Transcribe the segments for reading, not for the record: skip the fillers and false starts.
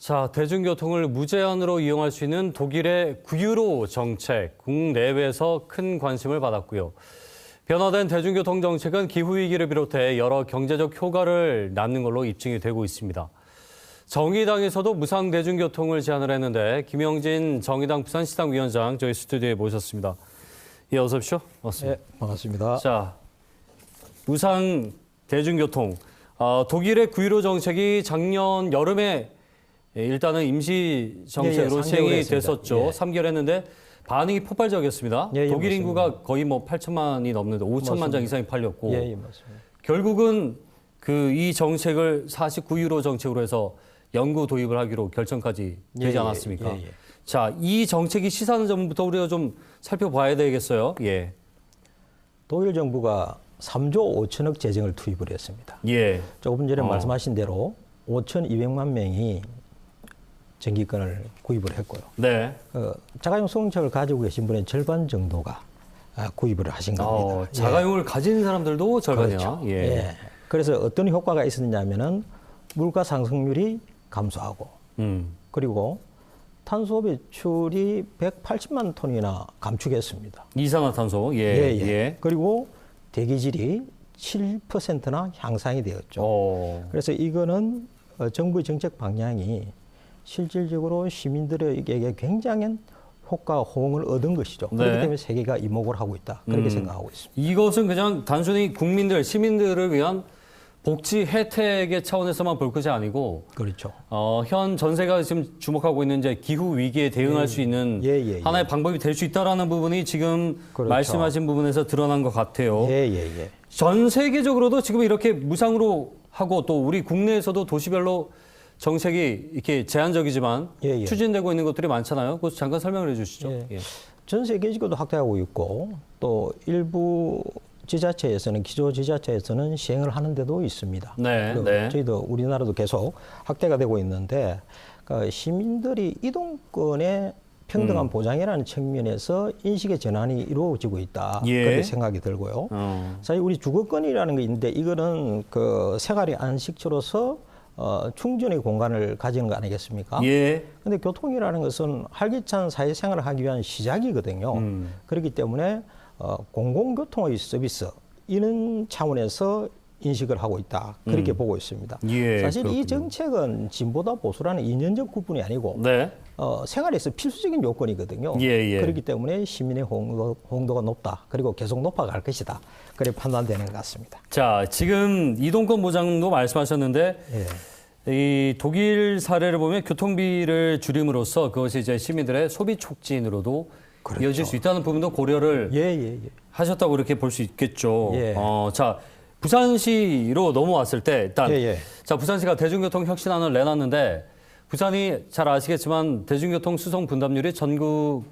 자, 대중교통을 무제한으로 이용할 수 있는 독일의 9유로 정책, 국내외에서 큰 관심을 받았고요. 변화된 대중교통 정책은 기후위기를 비롯해 여러 경제적 효과를 낳는 걸로 입증이 되고 있습니다. 정의당에서도 무상 대중교통을 제안을 했는데 김영진 정의당 부산시당 위원장 저희 스튜디오에 모셨습니다. 예, 어서 오십시오. 네, 반갑습니다. 자, 무상 대중교통. 독일의 9.15 정책이 작년 여름에 일단은 임시 정책으로 시행이 됐었죠. 3개월 했는데 반응이 폭발적이었습니다. 독일 인구가 거의 8천만이 넘는데 5천만 장 이상이 팔렸고 맞습니다. 결국은 이 정책을 49유로 정책으로 해서 영구 도입을 하기로 결정까지 되지 않았습니까? 자, 이 정책이 시사하는 점부터 우리가 좀 살펴봐야 되겠어요. 예. 독일 정부가 3조 5천억 재정을 투입을 했습니다. 예. 조금 전에 말씀하신 대로 5,200만 명이 전기권을 구입을 했고요. 네. 자가용 승용차를 가지고 계신 분의 절반 정도가 구입을 하신 겁니다. 자가용을 가진 사람들도 절반이요. 그렇죠. 예. 그래서 어떤 효과가 있었냐면은 물가 상승률이 감소하고 그리고 탄소 배출이 180만 톤이나 감축했습니다. 이산화탄소. 예. 그리고 대기질이 7%나 향상이 되었죠. 그래서 이거는 정부의 정책 방향이 실질적으로 시민들에게 굉장한 효과, 호응을 얻은 것이죠. 그렇기 때문에 세계가 이목을 하고 있다. 그렇게 생각하고 있습니다. 이것은 그냥 단순히 국민들, 시민들을 위한 복지 혜택의 차원에서만 볼 것이 아니고, 그렇죠. 현 전세가 지금 주목하고 있는 이제 기후 위기에 대응할 수 있는 하나의 방법이 될 수 있다라는 부분이 지금 말씀하신 부분에서 드러난 것 같아요. 전 세계적으로도 지금 이렇게 무상으로 하고 또 우리 국내에서도 도시별로 정책이 이렇게 제한적이지만 추진되고 있는 것들이 많잖아요. 그것 잠깐 설명을 해주시죠. 전 세계적으로도 확대하고 있고 또 일부 지자체에서는 기초지자체에서는 시행을 하는 데도 있습니다. 저희도 우리나라도 계속 확대가 되고 있는데 그러니까 시민들이 이동권의 평등한 보장이라는 측면에서 인식의 전환이 이루어지고 있다. 그렇게 생각이 들고요. 사실 우리 주거권이라는 게 있는데 이거는 그 생활의 안식처로서 충전의 공간을 가지는 거 아니겠습니까? 근데 교통이라는 것은 활기찬 사회생활을 하기 위한 시작이거든요. 그렇기 때문에 공공교통의 서비스 이런 차원에서 인식을 하고 있다. 그렇게 보고 있습니다. 사실 그렇군요. 이 정책은 진보다 보수라는 이념적 구분이 아니고 생활에서 필수적인 요건이거든요. 그렇기 때문에 시민의 호응도가 높다. 그리고 계속 높아갈 것이다. 그렇게 판단되는 것 같습니다. 자, 지금 이동권 보장도 말씀하셨는데 이 독일 사례를 보면 교통비를 줄임으로써 그것이 이제 시민들의 소비 촉진으로도 이어질 수 있다는 부분도 고려를 하셨다고 이렇게 볼 수 있겠죠. 자, 부산시로 넘어왔을 때 일단 자, 부산시가 대중교통 혁신안을 내놨는데 부산이 잘 아시겠지만 대중교통 수송 분담률이 전국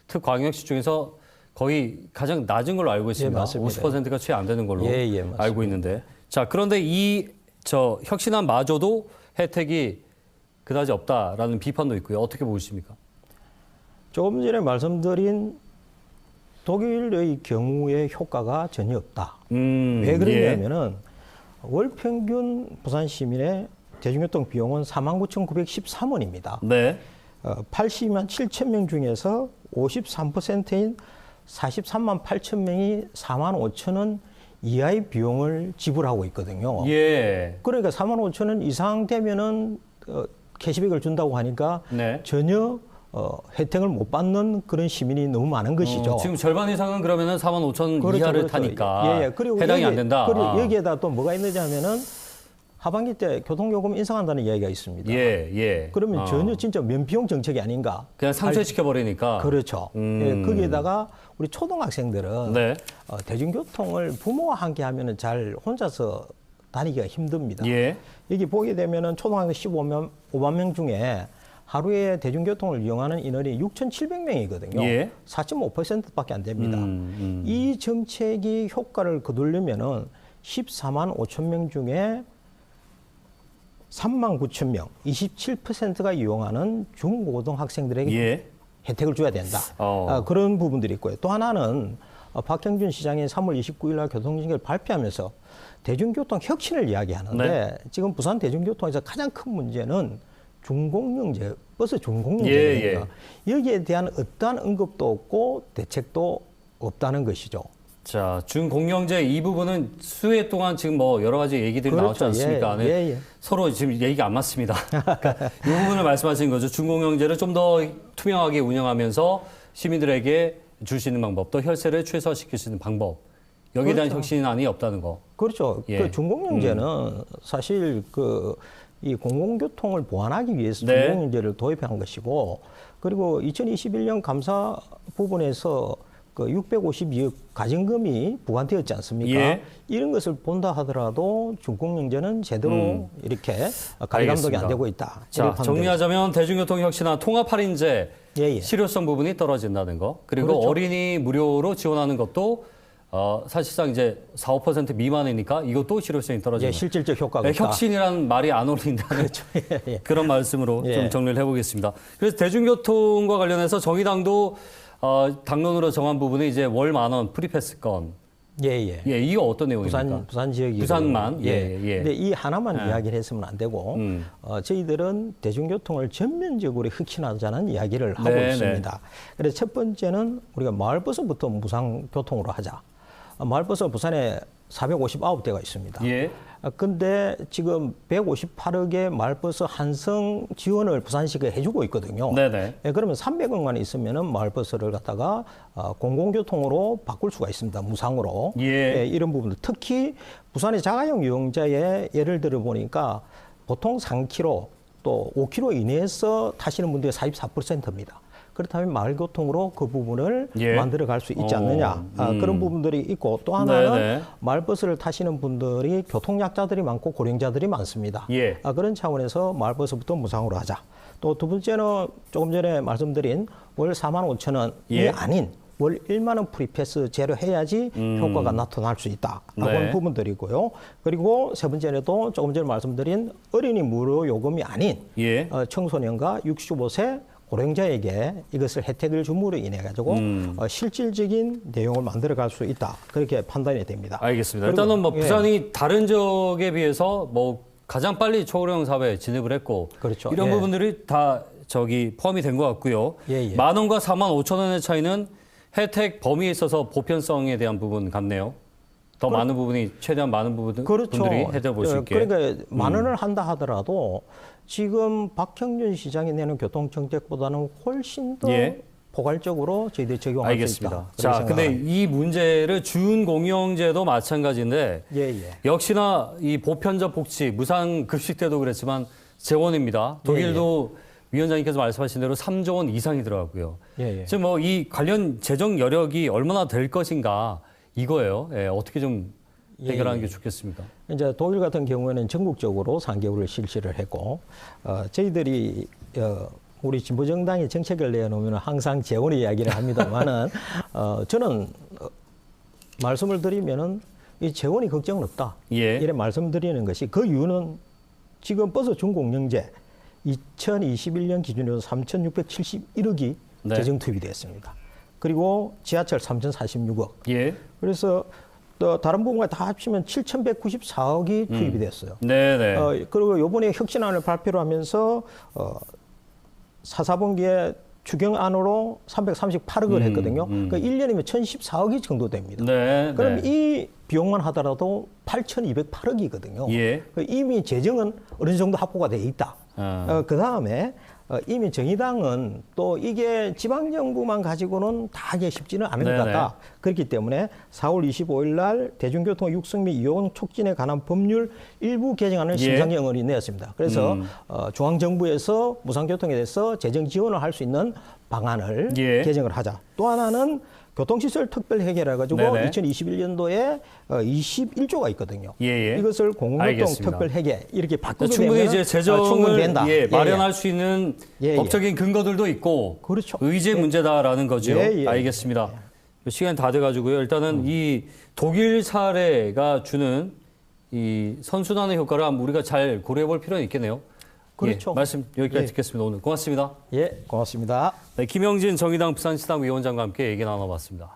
특광역시 중에서 거의 가장 낮은 걸로 알고 있습니다. 50%가 채 안 되는 걸로 알고 있는데 자, 그런데 저 혁신안마저도 혜택이 그다지 없다라는 비판도 있고요. 어떻게 보십니까? 조금 전에 말씀드린 독일의 경우에 효과가 전혀 없다. 왜 그러냐면은 월 평균 부산 시민의 대중교통 비용은 49,913원입니다. 82만 7천 명 중에서 53%인 43만 8천 명이 4만 5천 원 이하의 비용을 지불하고 있거든요. 그러니까 4만 5천 원 이상 되면은 캐시백을 준다고 하니까 전혀 혜택을 못 받는 그런 시민이 너무 많은 것이죠. 지금 절반 이상은 그러면은 4만 5천 원 이하를 타니까 그리고 해당이 안 된다. 그리고 여기에다 또 뭐가 있느냐 하면은 하반기 때 교통요금 인상한다는 이야기가 있습니다. 그러면 전혀 진짜 면피용 정책이 아닌가. 그냥 상쇄시켜버리니까. 그렇죠. 거기에다가 우리 초등학생들은 대중교통을 부모와 함께 하면은 잘 혼자서 다니기가 힘듭니다. 여기 보게 되면은 초등학생 15만 명 중에 하루에 대중교통을 이용하는 인원이 6,700명이거든요. 4.5%밖에 안 됩니다. 이 정책이 효과를 거두려면은 14만 5천 명 중에 3만 9천 명, 27%가 이용하는 중고등학생들에게 혜택을 줘야 된다. 그런 부분들이 있고요. 또 하나는 박형준 시장이 3월 29일 날 교통정책을 발표하면서 대중교통 혁신을 이야기하는데 지금 부산 대중교통에서 가장 큰 문제는 준공영제, 버스 준공영제입니다. 여기에 대한 어떠한 언급도 없고 대책도 없다는 것이죠. 자, 준공영제 이 부분은 수해 동안 지금 뭐 여러 가지 얘기들이 나왔지 않습니까? 서로 지금 얘기가 안 맞습니다. 그러니까 이 부분을 말씀하신 거죠. 준공영제를 좀 더 투명하게 운영하면서 시민들에게 줄 수 있는 방법, 또 혈세를 최소화시킬 수 있는 방법. 여기에 대한 혁신안이 없다는 거. 그렇죠. 그 준공영제는 사실 이 공공교통을 보완하기 위해서 준공영제를 도입한 것이고, 그리고 2021년 감사 부분에서 그 652억 가정금이 부과되었지 않습니까? 이런 것을 본다 하더라도 준공영제는 제대로 이렇게 관리 감독이 안 되고 있다. 자, 정리하자면 대중교통 혁신안 통합 할인제 실효성 부분이 떨어진다는 거, 그리고 어린이 무료로 지원하는 것도 사실상 이제 4, 5% 미만이니까 이것도 실효성이 떨어진다. 실질적 효과가 없다. 혁신이라는 말이 안 어울린다는 그런 말씀으로 좀 정리를 해보겠습니다. 그래서 대중교통과 관련해서 정의당도 당론으로 정한 부분이 이제 월 10,000원 프리패스권. 이거 어떤 내용입니까? 부산 지역이. 부산만. 근데 이 하나만 이야기를 했으면 안 되고, 저희들은 대중교통을 전면적으로 혁신하자는 이야기를 하고 있습니다. 그래서 첫 번째는 우리가 마을버스부터 무상교통으로 하자. 마을버스가 부산에 459대가 있습니다. 근데 지금 158억의 마을버스 한성 지원을 부산시가 해주고 있거든요. 그러면 300억만 있으면은 마을버스를 갖다가 공공교통으로 바꿀 수가 있습니다. 무상으로. 이런 부분들. 특히 부산의 자가용 이용자의 예를 들어 보니까 보통 3km 또 5km 이내에서 타시는 분들이 44%입니다. 그렇다면 마을교통으로 그 부분을 만들어갈 수 있지 않느냐. 그런 부분들이 있고, 또 하나는 마을버스를 타시는 분들이 교통약자들이 많고 고령자들이 많습니다. 그런 차원에서 마을버스부터 무상으로 하자. 또 두 번째는 조금 전에 말씀드린 월 45,000원이 아닌 월 1만 원 프리패스 제로해야지 효과가 나타날 수 있다. 라는 부분들이고요. 그리고 세 번째로도 조금 전에 말씀드린 어린이 무료 요금이 아닌 청소년과 65세 고령자에게 이것을 혜택을 줌으로 인해 가지고 실질적인 내용을 만들어갈 수 있다. 그렇게 판단이 됩니다. 알겠습니다. 일단은 뭐 부산이 다른 지역에 비해서 뭐 가장 빨리 초고령 사회에 진입을 했고, 이런 부분들이 다 포함이 된 것 같고요. 10,000원과 45,000원의 차이는 혜택 범위에 있어서 보편성에 대한 부분 같네요. 더 많은 부분이, 최대한 많은 분들이 혜택을 볼 수 있게. 그러니까 10,000원을 한다 하더라도 지금 박형준 시장이 내는 교통정책보다는 훨씬 더 포괄적으로 저희들이 적용할 수 있다. 자, 근데 이 문제를 준공영제도 마찬가지인데 역시나 이 보편적 복지, 무상급식 때도 그랬지만 재원입니다. 독일도 위원장님께서 말씀하신 대로 3조 원 이상이 들어가고요. 지금 뭐 이 관련 재정 여력이 얼마나 될 것인가 이거예요. 어떻게 좀 해결하는 게 좋겠습니까? 이제 독일 같은 경우에는 전국적으로 3개월을 실시를 했고, 저희들이 우리 진보정당이 정책을 내놓으면 항상 재원 이야기를 합니다만은 저는 말씀을 드리면은 이 재원이 걱정은 없다. 이래 말씀드리는 것이, 그 이유는 지금 버스 준공영제 2021년 기준으로 3,671억이 재정 투입이 됐습니다. 그리고 지하철 3,046억. 그래서 또 다른 부분과 다 합치면 7,194억이 투입이 됐어요. 그리고 이번에 혁신안을 발표를 하면서 4분기에 추경안으로 338억을 했거든요. 그러니까 1년이면 1,014억이 정도 됩니다. 그럼 이 비용만 하더라도 8,208억이거든요. 이미 재정은 어느 정도 확보가 돼 있다. 그다음에 이미 정의당은 또 이게 지방정부만 가지고는 다 하기 쉽지는 않은 것 같다. 그렇기 때문에 4월 25일 날 대중교통 육성 및 이용 촉진에 관한 법률 일부 개정안을 심상정원이 내었습니다. 그래서 중앙정부에서 무상교통에 대해서 재정 지원을 할 수 있는 방안을 개정을 하자. 또 하나는 교통시설 특별 해결해가지고 2021년도에 21조가 있거든요. 이것을 공공교통 특별 해결 이렇게 바꾸게 되면 충분히 이제 재정을 마련할 수 있는 법적인 근거들도 있고 의제 문제다라는 거죠. 알겠습니다. 시간이 다 돼가지고요. 일단은 이 독일 사례가 주는 이 선순환의 효과를 우리가 잘 고려해볼 필요는 있겠네요. 말씀 여기까지 듣겠습니다. 오늘 고맙습니다. 고맙습니다. 김영진 정의당 부산시당 위원장과 함께 얘기 나눠봤습니다.